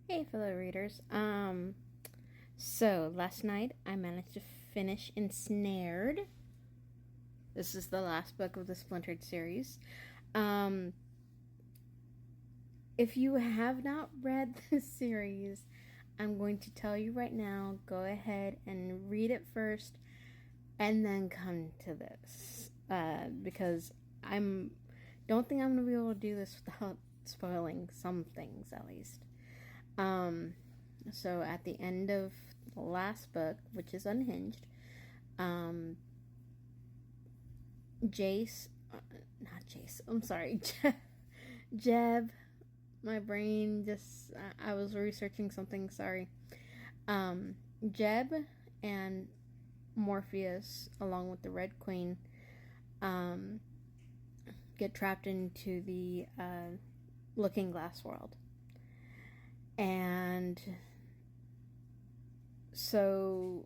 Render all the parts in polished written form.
Hey, fellow readers. So last night I managed to finish Ensnared. This is the last book of the Splintered series. Um, if you have not read this series, I'm going to tell you right now, go ahead and read it first and then come to this. Because don't think I'm going to be able to do this without spoiling some things at least. So at the end of the last book, which is Unhinged, um, not Jace, I'm sorry, Jeb, my brain just, I was researching something, sorry. Jeb and Morpheus, along with the Red Queen, get trapped into the Looking Glass world. And so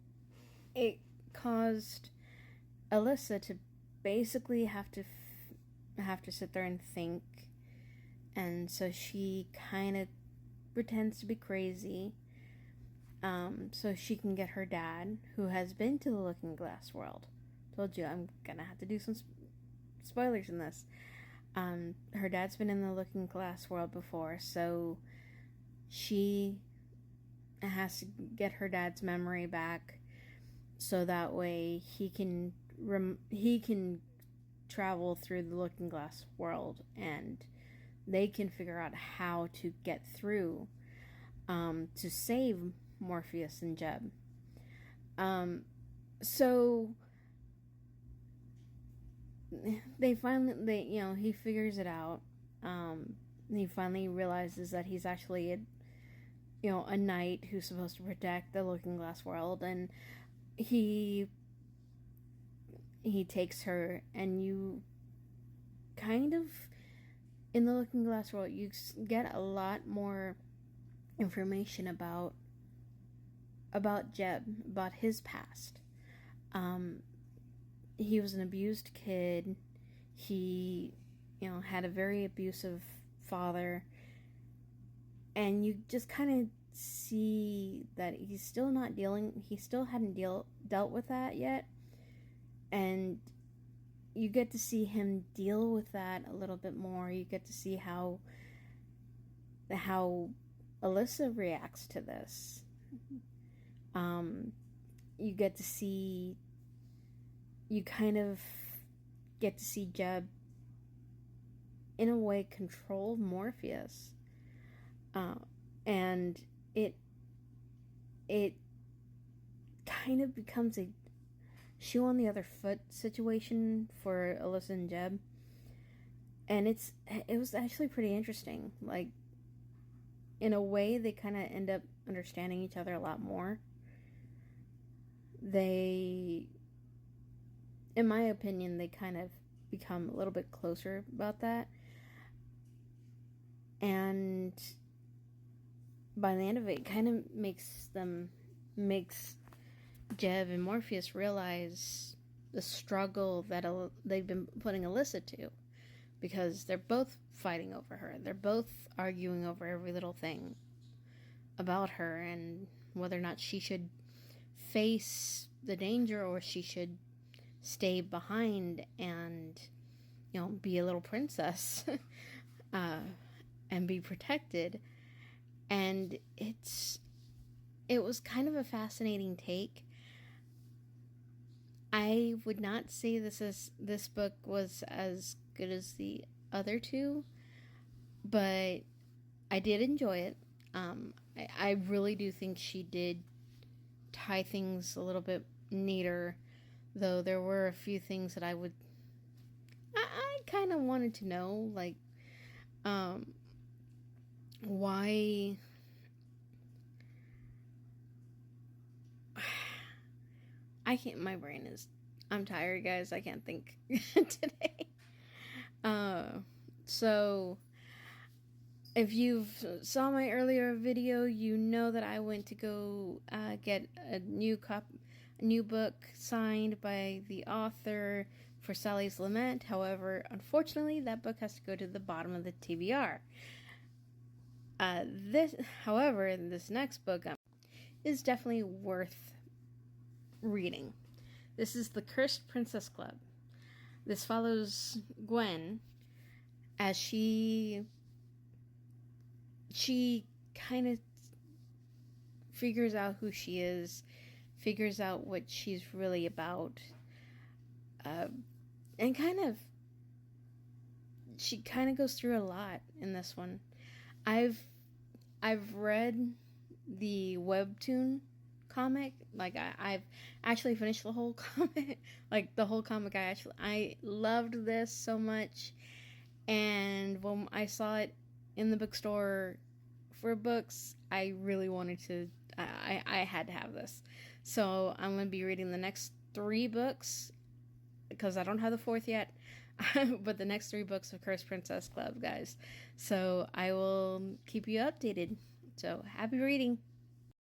it caused Alyssa to basically have to sit there and think, and so she kind of pretends to be crazy, so she can get her dad, who has been to the Looking Glass world. Told you I'm gonna have to do some spoilers in this. Her dad's been in the Looking Glass world before, so she has to get her dad's memory back, so that way he can travel through the Looking Glass world, and they can figure out how to get through, to save Morpheus and Jeb. So he figures it out. He finally realizes that he's actually a knight who's supposed to protect the Looking Glass world, and he takes her, and you kind of, in the Looking Glass world, you get a lot more information about Jeb, about his past. He was an abused kid. He, had a very abusive father, and you just kind of see that he still hadn't dealt with that yet, and you get to see him deal with that a little bit more. You get to see how Alyssa reacts to this. You kind of get to see Jeb, in a way, control Morpheus. And it kind of becomes a shoe on the other foot situation for Alyssa and Jeb. And it was actually pretty interesting. Like, in a way, they kind of end up understanding each other a lot more. In my opinion, they kind of become a little bit closer about that. And by the end of it kind of makes Jeb and Morpheus realize the struggle that they've been putting Alyssa to, because they're both fighting over her. They're both arguing over every little thing about her, and whether or not she should face the danger or she should stay behind and be a little princess and be protected. And it was kind of a fascinating take. I would not say this book was as good as the other two, but I did enjoy it. I really do think she did tie things a little bit neater, though there were a few things that I kind of wanted to know, like, why I'm tired, guys. I can't think today. So if you've saw my earlier video, you know that I went to go get a new book signed by the author for Sally's Lament. However, unfortunately, that book has to go to the bottom of the TBR. This next book is definitely worth reading. This is The Cursed Princess Club. This follows Gwen as she kind of figures out who she is, figures out what she's really about, and she kind of goes through a lot in this one. I've read the webtoon comic. Like I've actually finished the whole comic. Like the whole comic, I loved this so much. And when I saw it in the bookstore for books, I really wanted to. I had to have this. So I'm going to be reading the next 3 books because I don't have the 4th yet. But the next 3 books of Cursed Princess Club, guys. So I will keep you updated. So happy reading.